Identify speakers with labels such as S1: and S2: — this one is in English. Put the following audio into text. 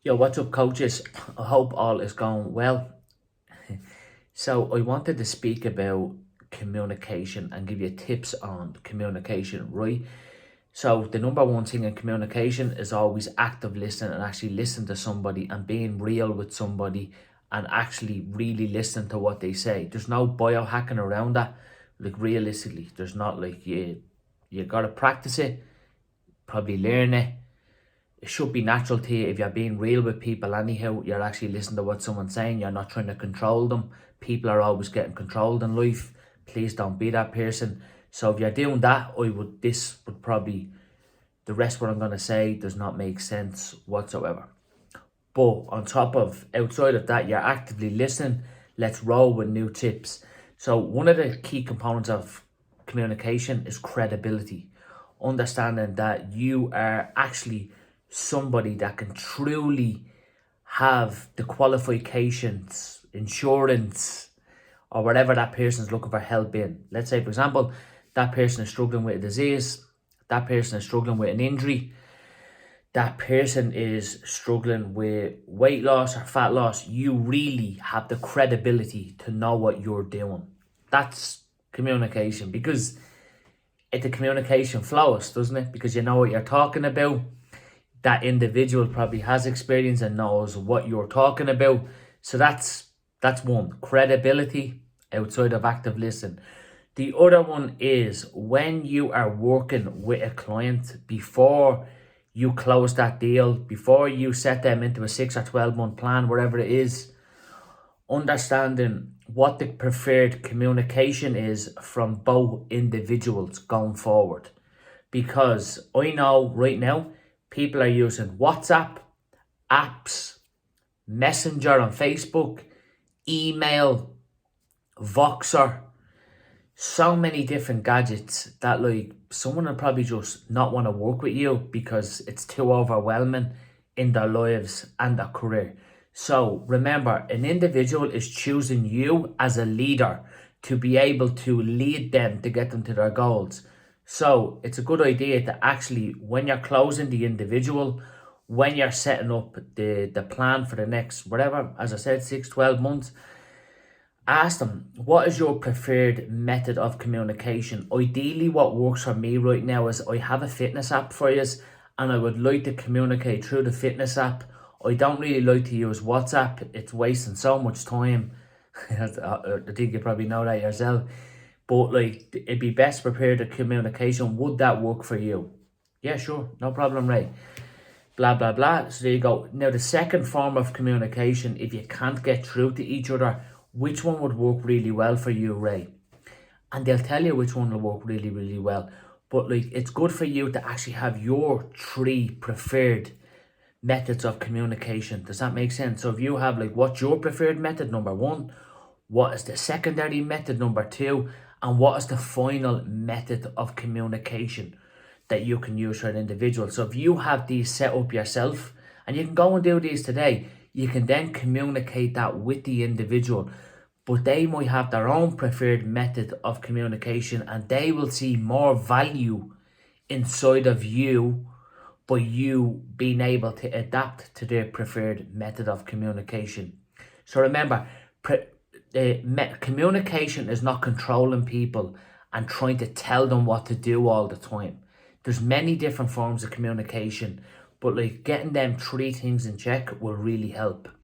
S1: Yo, what's up, coaches? I hope all is going well. So, I wanted to speak about communication and give you tips on communication, right? So, the number one thing in communication is always active listening and actually listen to somebody and being real with somebody and actually really listen to what they say. There's no biohacking around that. Like, realistically, there's not. Like, you got to practice it, probably learn it. It should be natural to you if you're being real with people anyhow. You're actually listening to what someone's saying. You're not trying to control them. People are always getting controlled in life. Please don't be that person. So if you're doing that, this would probably, the rest what I'm going to say does not make sense whatsoever. But on top of, outside of that, you're actively listening. Let's roll with new tips. So one of the key components of communication is credibility. Understanding that you are actually somebody that can truly have the qualifications, insurance, or whatever that person's looking for help in. Let's say, for example, that person is struggling with a disease, that person is struggling with an injury, that person is struggling with weight loss or fat loss. You really have the credibility to know what you're doing. That's communication, because the communication flows, doesn't it? Because you know what you're talking about. That individual probably has experience and knows what you're talking about. So that's one. Credibility outside of active listening. The other one is when you are working with a client, before you close that deal, before you set them into a 6 or 12 month plan, whatever it is, understanding what the preferred communication is from both individuals going forward. Because I know right now people are using WhatsApp, apps, Messenger on Facebook, email, Voxer, so many different gadgets that like someone will probably just not want to work with you because it's too overwhelming in their lives and their career. So remember, an individual is choosing you as a leader to be able to lead them to get them to their goals. So it's a good idea to actually, when you're closing the individual, when you're setting up the plan for the next, whatever, as I said, 6, 12 months, ask them, what is your preferred method of communication? Ideally, what works for me right now is I have a fitness app for you, and I would like to communicate through the fitness app. I don't really like to use WhatsApp. It's wasting so much time. I think you probably know that yourself. But like, it'd be best prepared to communication. Would that work for you? Yeah, sure. No problem, Ray. Blah, blah, blah. So there you go. Now, the second form of communication, if you can't get through to each other, which one would work really well for you, Ray? And they'll tell you which one will work really, really well. But like, it's good for you to actually have your three preferred methods of communication. Does that make sense? So if you have like, what's your preferred method, number one? What is the secondary method, number two? And what is the final method of communication that you can use for an individual? So if you have these set up yourself, and you can go and do these today, you can then communicate that with the individual. But they might have their own preferred method of communication, and they will see more value inside of you by you being able to adapt to their preferred method of communication. So remember, communication is not controlling people and trying to tell them what to do all the time. There's many different forms of communication, but like getting them three things in check will really help.